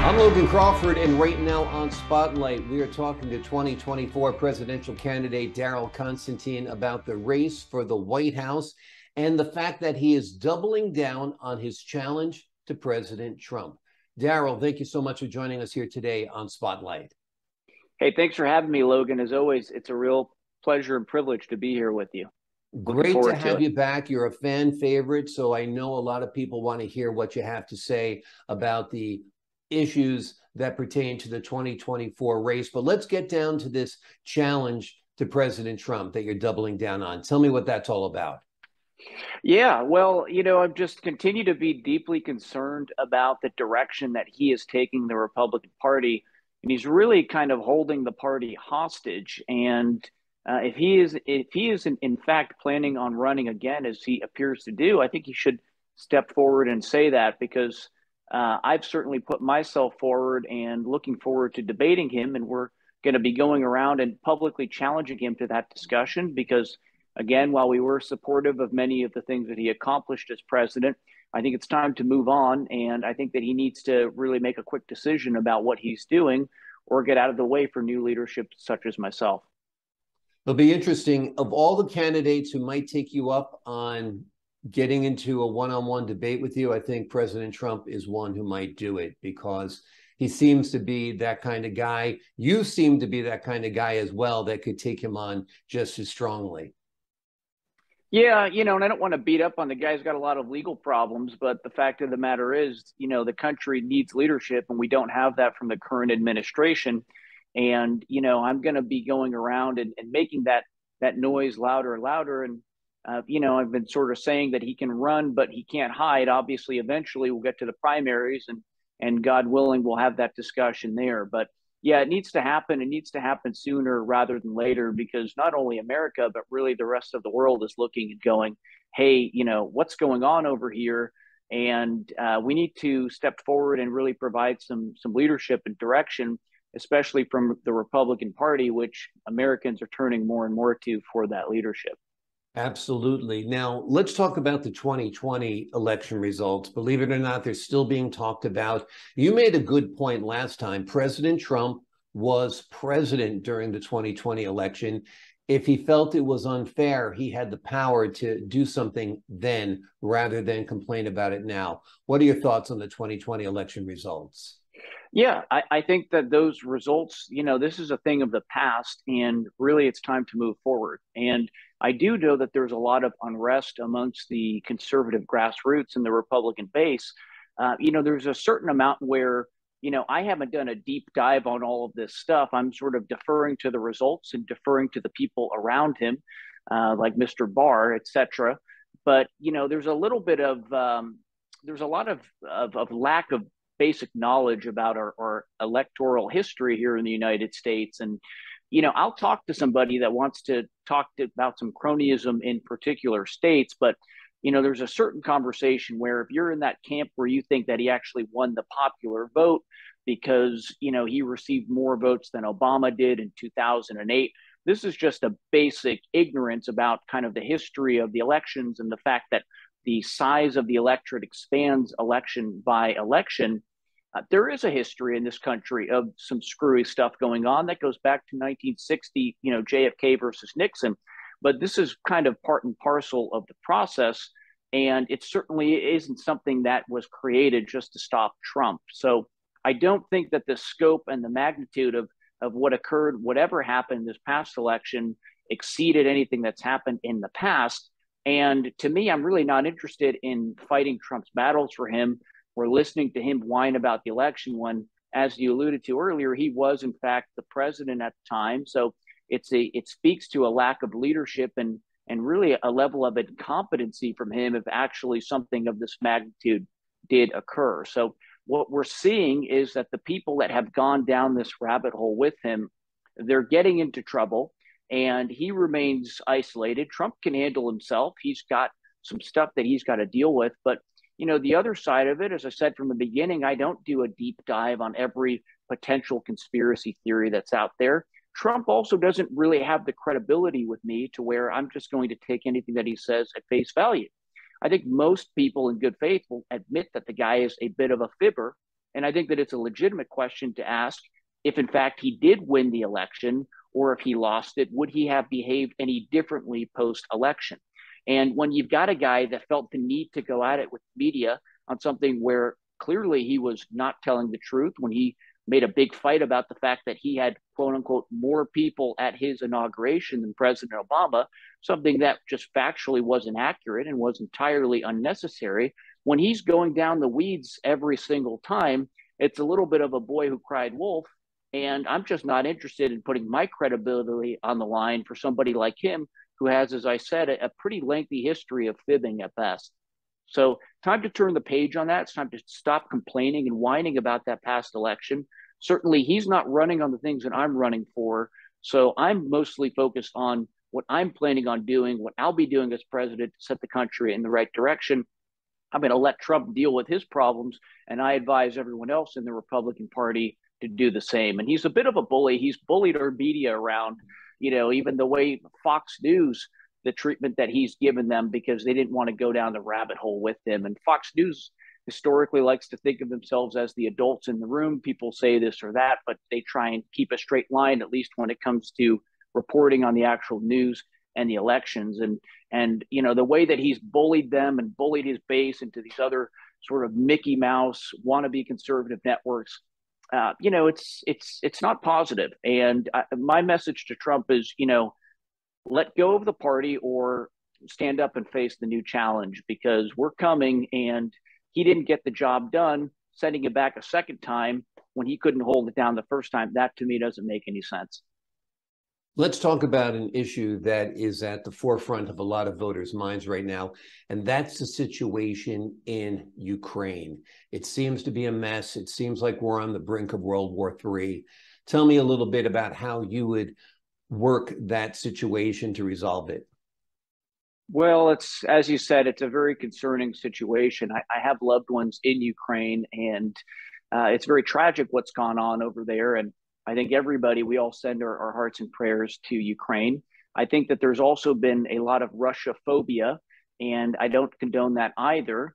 I'm Logan Crawford, and right now on Spotlight, we are talking to 2024 presidential candidate Daryl Constantine about the race for the White House and the fact that he is doubling down on his challenge to President Trump. Daryl, thank you so much for joining us here today on Spotlight. Hey, thanks for having me, Logan. As always, it's a real pleasure and privilege to be here with you. Looking Great to forward to have it. you back. You're a fan favorite, so I know a lot of people want to hear what you have to say about the issues that pertain to the 2024 race. But let's get down to this challenge to President Trump that you're doubling down on. Tell me what that's all about. Yeah, well, I've just continued to be deeply concerned about the direction that he is taking the Republican Party, and he's really kind of holding the party hostage. And if he is in fact planning on running again, as he appears to do, I think he should step forward and say that because I've certainly put myself forward and looking forward to debating him, and we're going to be going around and publicly challenging him to that discussion because again, while we were supportive of many of the things that he accomplished as president, I think it's time to move on. And I think that he needs to really make a quick decision about what he's doing or get out of the way for new leadership such as myself. It'll be interesting. Of all the candidates who might take you up on getting into a one-on-one debate with you, I think President Trump is one who might do it because he seems to be that kind of guy. You seem to be that kind of guy as well that could take him on just as strongly. Yeah, and I don't want to beat up on the guy who's got a lot of legal problems, but the fact of the matter is, the country needs leadership, and we don't have that from the current administration. And, I'm going to be going around and making that noise louder and louder. And, I've been sort of saying that he can run, but he can't hide. Obviously, eventually we'll get to the primaries and God willing, we'll have that discussion there. But yeah, it needs to happen. It needs to happen sooner rather than later because not only America, but really the rest of the world is looking and going, hey, what's going on over here? And we need to step forward and really provide some leadership and direction, especially from the Republican Party, which Americans are turning more and more to for that leadership. Absolutely. Now, let's talk about the 2020 election results. Believe it or not, they're still being talked about. You made a good point last time. President Trump was president during the 2020 election. If he felt it was unfair, he had the power to do something then rather than complain about it now. What are your thoughts on the 2020 election results? Yeah, I think that those results, this is a thing of the past, and really it's time to move forward. And I do know that there's a lot of unrest amongst the conservative grassroots and the Republican base. There's a certain amount where, I haven't done a deep dive on all of this stuff. I'm sort of deferring to the results and deferring to the people around him, like Mr. Barr, et cetera. But, there's a little bit of, there's a lot of lack of basic knowledge about our electoral history here in the United States. And, I'll talk to somebody that wants to about some cronyism in particular states, but, there's a certain conversation where if you're in that camp where you think that he actually won the popular vote because, he received more votes than Obama did in 2008, this is just a basic ignorance about kind of the history of the elections and the fact that the size of the electorate expands election by election. There is a history in this country of some screwy stuff going on that goes back to 1960, JFK versus Nixon. But this is kind of part and parcel of the process. And it certainly isn't something that was created just to stop Trump. So I don't think that the scope and the magnitude of what occurred, whatever happened this past election, exceeded anything that's happened in the past. And to me, I'm really not interested in fighting Trump's battles for him or listening to him whine about the election when, as you alluded to earlier, he was in fact the president at the time. So it speaks to a lack of leadership and really a level of incompetency from him if actually something of this magnitude did occur. So what we're seeing is that the people that have gone down this rabbit hole with him, they're getting into trouble. And he remains isolated. Trump can handle himself. He's got some stuff that he's got to deal with. But, the other side of it, as I said from the beginning, I don't do a deep dive on every potential conspiracy theory that's out there. Trump also doesn't really have the credibility with me to where I'm just going to take anything that he says at face value. I think most people in good faith will admit that the guy is a bit of a fibber And I think that it's a legitimate question to ask if, in fact, he did win the election or if he lost it, would he have behaved any differently post-election? And when you've got a guy that felt the need to go at it with media on something where clearly he was not telling the truth, when he made a big fight about the fact that he had, quote unquote, more people at his inauguration than President Obama, something that just factually wasn't accurate and was entirely unnecessary. When he's going down the weeds every single time, it's a little bit of a boy who cried wolf. And I'm just not interested in putting my credibility on the line for somebody like him, who has, as I said, a pretty lengthy history of fibbing at best. So time to turn the page on that. It's time to stop complaining and whining about that past election. Certainly, he's not running on the things that I'm running for. So I'm mostly focused on what I'm planning on doing, what I'll be doing as president to set the country in the right direction. I'm going to let Trump deal with his problems, and I advise everyone else in the Republican Party to do the same. And he's a bit of a bully. He's bullied our media around, even the way Fox News, the treatment that he's given them because they didn't want to go down the rabbit hole with him. And Fox News historically likes to think of themselves as the adults in the room. People say this or that, but they try and keep a straight line, at least when it comes to reporting on the actual news and the elections. And the way that he's bullied them and bullied his base into these other sort of Mickey Mouse wannabe conservative networks, it's not positive. And my message to Trump is, let go of the party or stand up and face the new challenge, because we're coming, and he didn't get the job done. Sending it back a second time when he couldn't hold it down the first time, that to me doesn't make any sense. Let's talk about an issue that is at the forefront of a lot of voters' minds right now, and that's the situation in Ukraine. It seems to be a mess. It seems like we're on the brink of World War III. Tell me a little bit about how you would work that situation to resolve it. Well, it's, as you said, it's a very concerning situation. I have loved ones in Ukraine, and it's very tragic what's gone on over there. And I think we all send our hearts and prayers to Ukraine. I think that there's also been a lot of Russia phobia, and I don't condone that either.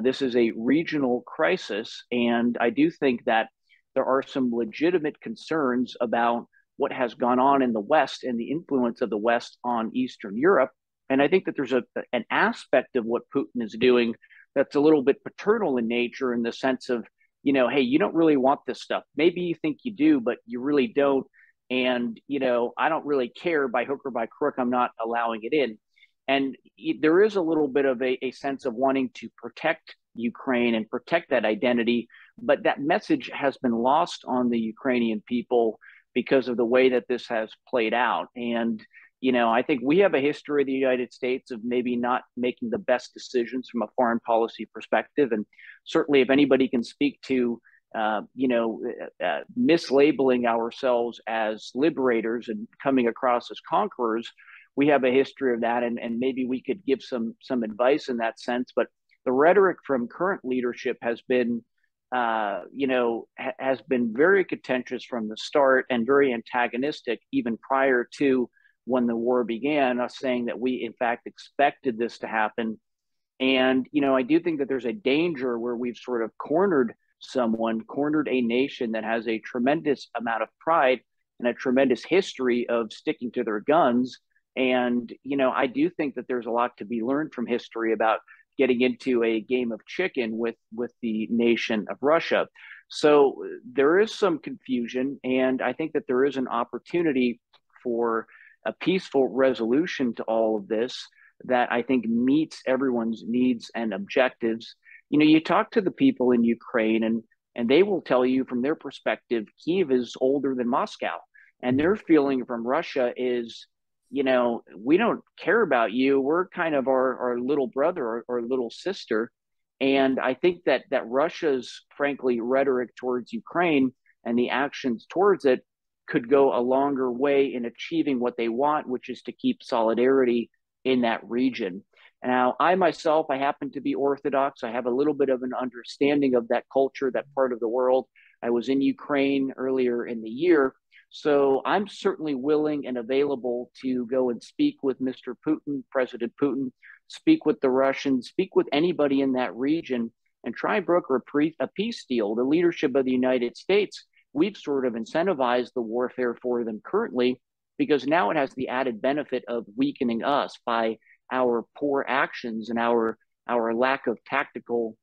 This is a regional crisis, and I do think that there are some legitimate concerns about what has gone on in the West and the influence of the West on Eastern Europe. And I think that there's an aspect of what Putin is doing that's a little bit paternal in nature, in the sense of, hey, you don't really want this stuff. Maybe you think you do, but you really don't. And, I don't really care. By hook or by crook, I'm not allowing it in. And there is a little bit of a sense of wanting to protect Ukraine and protect that identity. But that message has been lost on the Ukrainian people because of the way that this has played out. And, I think we have a history of the United States of maybe not making the best decisions from a foreign policy perspective. And certainly if anybody can speak to, mislabeling ourselves as liberators and coming across as conquerors, we have a history of that. And maybe we could give some advice in that sense. But the rhetoric from current leadership has been, has been very contentious from the start and very antagonistic, even prior to when the war began, us saying that we, in fact, expected this to happen. And, I do think that there's a danger where we've sort of cornered a nation that has a tremendous amount of pride and a tremendous history of sticking to their guns. And, I do think that there's a lot to be learned from history about getting into a game of chicken with the nation of Russia. So there is some confusion, and I think that there is an opportunity for a peaceful resolution to all of this that I think meets everyone's needs and objectives. You talk to the people in Ukraine, and they will tell you from their perspective, Kyiv is older than Moscow. And their feeling from Russia is, we don't care about you. We're kind of our little brother or little sister. And I think that Russia's, frankly, rhetoric towards Ukraine and the actions towards it could go a longer way in achieving what they want, which is to keep solidarity in that region. Now, I myself, I happen to be Orthodox. I have a little bit of an understanding of that culture, that part of the world. I was in Ukraine earlier in the year. So I'm certainly willing and available to go and speak with Mr. Putin, President Putin, speak with the Russians, speak with anybody in that region and try and broker a peace deal. The leadership of the United States, we've sort of incentivized the warfare for them currently, because now it has the added benefit of weakening us by our poor actions and our lack of tactical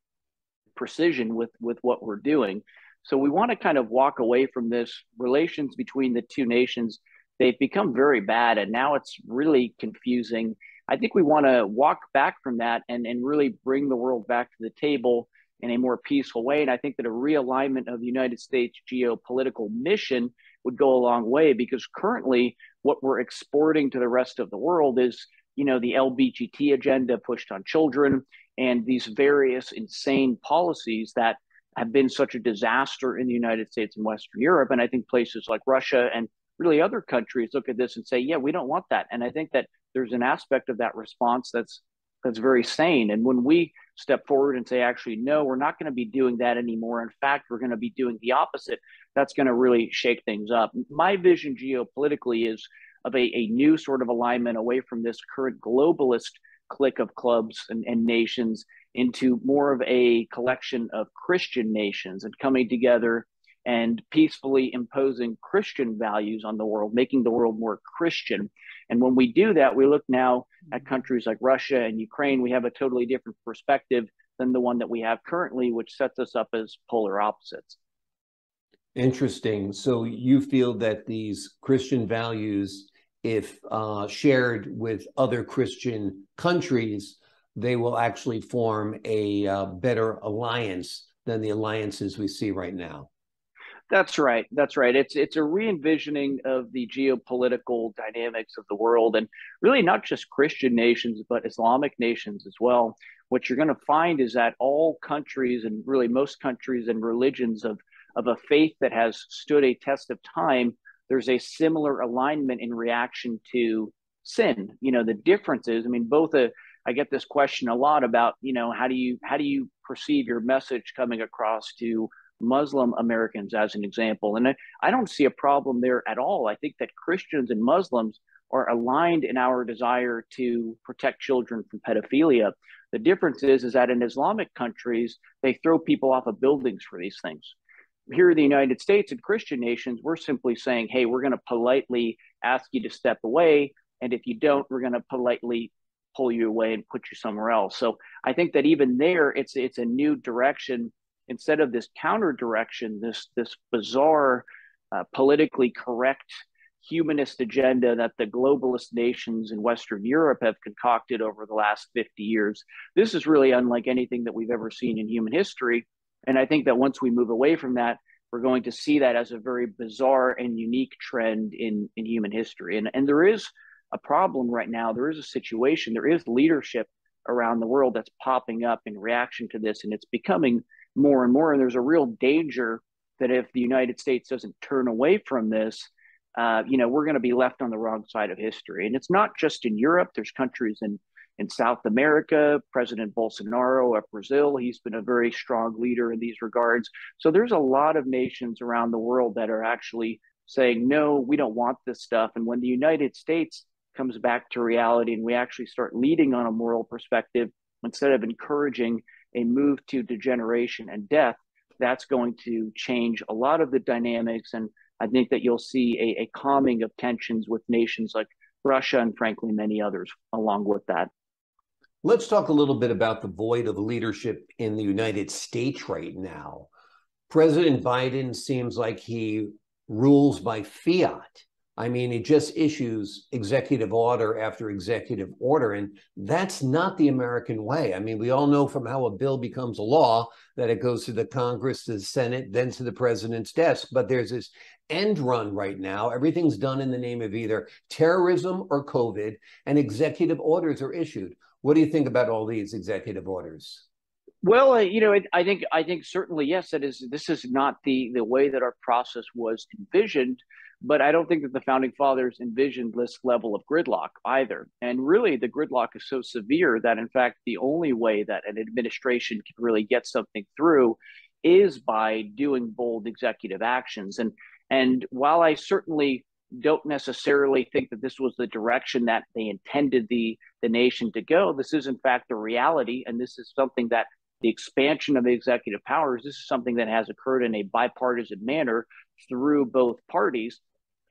precision with what we're doing. So we want to kind of walk away from this. Relations between the two nations, they've become very bad, and now it's really confusing. I think we want to walk back from that and really bring the world back to the table in a more peaceful way. And I think that a realignment of the United States geopolitical mission would go a long way, because currently what we're exporting to the rest of the world is, the LBGT agenda pushed on children and these various insane policies that have been such a disaster in the United States and Western Europe. And I think places like Russia and really other countries look at this and say, yeah, we don't want that. And I think that there's an aspect of that response that's very sane. And when we step forward and say, actually, no, we're not going to be doing that anymore. In fact, we're going to be doing the opposite. That's going to really shake things up. My vision geopolitically is of a new sort of alignment away from this current globalist clique of clubs and nations into more of a collection of Christian nations and coming together and peacefully imposing Christian values on the world, making the world more Christian. And when we do that, we look now at countries like Russia and Ukraine. We have a totally different perspective than the one that we have currently, which sets us up as polar opposites. Interesting. So you feel that these Christian values, if shared with other Christian countries, they will actually form a better alliance than the alliances we see right now. That's right. That's right. It's a re-envisioning of the geopolitical dynamics of the world, and really not just Christian nations, but Islamic nations as well. What you're going to find is that all countries, and really most countries and religions of a faith that has stood a test of time, there's a similar alignment in reaction to sin. The difference is, I mean, I get this question a lot about, how do you perceive your message coming across to Muslim Americans, as an example? And I don't see a problem there at all. I think that Christians and Muslims are aligned in our desire to protect children from pedophilia. The difference is that in Islamic countries, they throw people off of buildings for these things. Here in the United States and Christian nations, we're simply saying, hey, we're going to politely ask you to step away. And if you don't, we're going to politely pull you away and put you somewhere else. So I think that even there, it's a new direction. Instead of this counter direction, this bizarre, politically correct humanist agenda that the globalist nations in Western Europe have concocted over the last 50 years, this is really unlike anything that we've ever seen in human history. And I think that once we move away from that, we're going to see that as a very bizarre and unique trend in human history. And there is a problem right now. There is a situation. There is leadership around the world that's popping up in reaction to this, and it's becoming more and more. And there's a real danger that if the United States doesn't turn away from this, we're going to be left on the wrong side of history. And it's not just in Europe. There's countries in South America. President Bolsonaro of Brazil, he's been a very strong leader in these regards. So there's a lot of nations around the world that are actually saying, no, we don't want this stuff. And when the United States comes back to reality and we actually start leading on a moral perspective, instead of encouraging a move to degeneration and death, that's going to change a lot of the dynamics. And I think that you'll see a calming of tensions with nations like Russia and frankly many others along with that. Let's talk a little bit about the void of leadership in the United States right now. President Biden seems like he rules by fiat. I mean, he just issues executive order after executive order, and that's not the American way. I mean, we all know from how a bill becomes a law that it goes to the Congress, to the Senate, then to the president's desk. But there's this end run right now. Everything's done in the name of either terrorism or COVID, and executive orders are issued. What do you think about all these executive orders? Well, I think certainly, yes, this is not the way that our process was envisioned. But I don't think that the founding fathers envisioned this level of gridlock either. And really, the gridlock is so severe that, in fact, the only way that an administration can really get something through is by doing bold executive actions. And while I certainly don't necessarily think that this was the direction that they intended the nation to go, this is, in fact, the reality. And this is something that the expansion of the executive powers, this is something that has occurred in a bipartisan manner through both parties.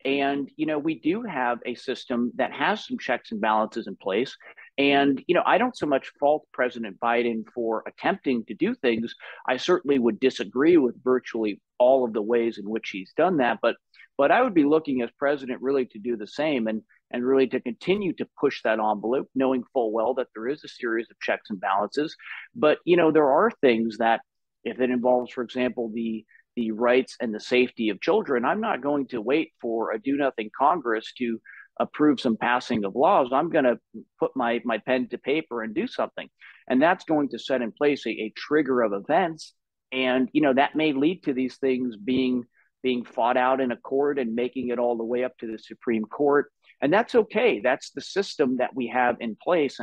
And, we do have a system that has some checks and balances in place. And, I don't so much fault President Biden for attempting to do things. I certainly would disagree with virtually all of the ways in which he's done that. But I would be looking as president really to do the same and really to continue to push that envelope, knowing full well that there is a series of checks and balances. But, there are things that if it involves, for example, the rights and the safety of children, I'm not going to wait for a do-nothing Congress to approve some passing of laws. I'm going to put my pen to paper and do something. And that's going to set in place a trigger of events. And, that may lead to these things being fought out in a court and making it all the way up to the Supreme Court. And that's okay. That's the system that we have in place.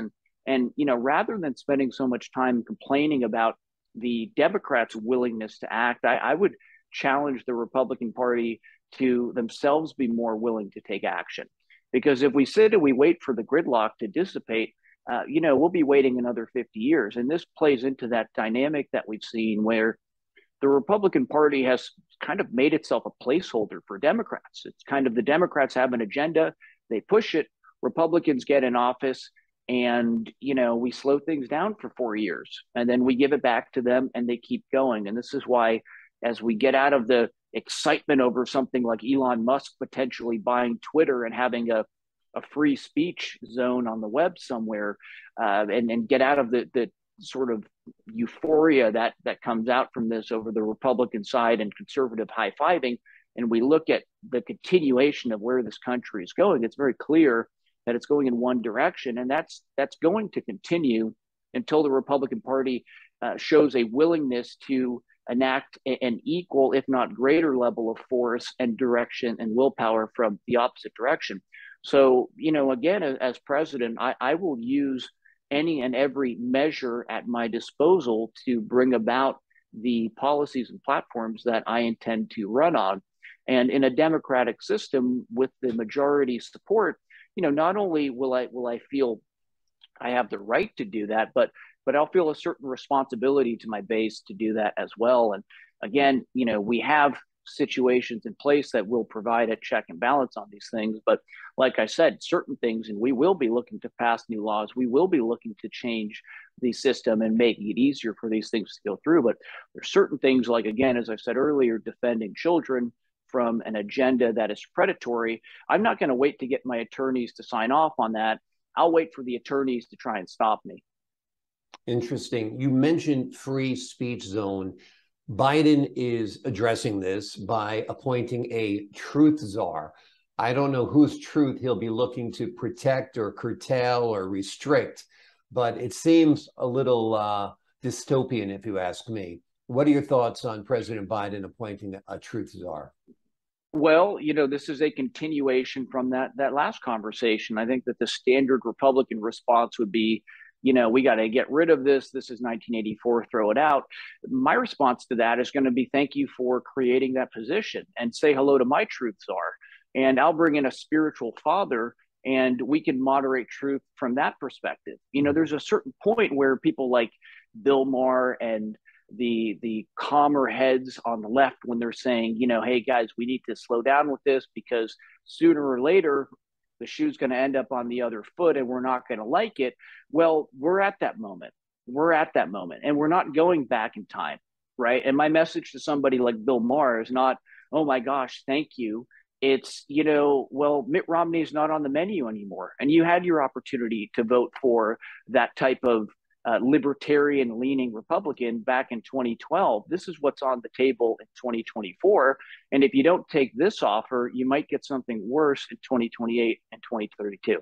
And rather than spending so much time complaining about the Democrats' willingness to act, I would challenge the Republican Party to themselves be more willing to take action. Because if we sit and we wait for the gridlock to dissipate, we'll be waiting another 50 years. And this plays into that dynamic that we've seen where the Republican Party has kind of made itself a placeholder for Democrats. It's kind of the Democrats have an agenda, they push it, Republicans get in office, and, we slow things down for 4 years and then we give it back to them and they keep going. And this is why, as we get out of the excitement over something like Elon Musk potentially buying Twitter and having a free speech zone on the web somewhere, and get out of the sort of euphoria that comes out from this over the Republican side and conservative high-fiving, and we look at the continuation of where this country is going, it's very clear that it's going in one direction, and that's going to continue until the Republican Party shows a willingness to enact an equal, if not greater, level of force and direction and willpower from the opposite direction. So, again, as president, I will use any and every measure at my disposal to bring about the policies and platforms that I intend to run on. And in a democratic system with the majority support, not only will I feel I have the right to do that, but I'll feel a certain responsibility to my base to do that as well. And again, we have situations in place that will provide a check and balance on these things. But like I said, certain things, and we will be looking to pass new laws. We will be looking to change the system and making it easier for these things to go through. But there's certain things like, again, as I said earlier, defending children from an agenda that is predatory. I'm not going to wait to get my attorneys to sign off on that. I'll wait for the attorneys to try and stop me. Interesting. You mentioned free speech zone. Biden is addressing this by appointing a truth czar. I don't know whose truth he'll be looking to protect or curtail or restrict, but it seems a little dystopian, if you ask me. What are your thoughts on President Biden appointing a truth czar? Well, this is a continuation from that last conversation. I think that the standard Republican response would be, we got to get rid of this. This is 1984, throw it out. My response to that is going to be thank you for creating that position and say hello to my truth czar. And I'll bring in a spiritual father and we can moderate truth from that perspective. There's a certain point where people like Bill Maher and the calmer heads on the left, when they're saying, hey guys, we need to slow down with this because sooner or later the shoe's going to end up on the other foot and we're not going to like it. Well, we're at that moment. And we're not going back in time, right? And my message to somebody like Bill Maher is not, oh my gosh, thank you. It's, well, Mitt Romney is not on the menu anymore. And you had your opportunity to vote for that type of libertarian leaning Republican back in 2012. This is what's on the table in 2024. And if you don't take this offer, you might get something worse in 2028 and 2032.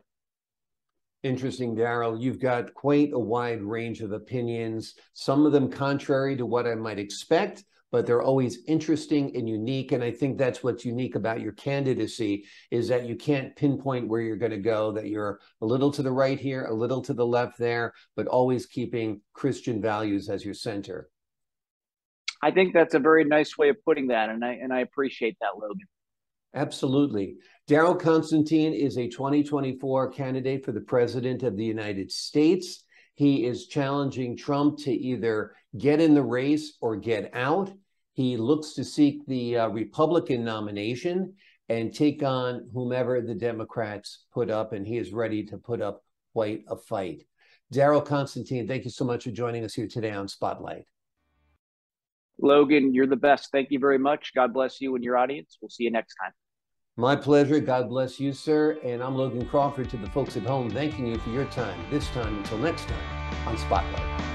Interesting, Daryl. You've got quite a wide range of opinions, some of them contrary to what I might expect, but they're always interesting and unique. And I think that's what's unique about your candidacy is that you can't pinpoint where you're going to go, that you're a little to the right here, a little to the left there, but always keeping Christian values as your center. I think that's a very nice way of putting that. And I appreciate that, Logan. Absolutely. Daryl Constantine is a 2024 candidate for the President of the United States. He is challenging Trump to either get in the race or get out. He looks to seek the Republican nomination and take on whomever the Democrats put up, and he is ready to put up quite a fight. Daryl Constantine, thank you so much for joining us here today on Spotlight. Logan, you're the best. Thank you very much. God bless you and your audience. We'll see you next time. My pleasure. God bless you, sir. And I'm Logan Crawford, to the folks at home, thanking you for your time. This time, until next time on Spotlight.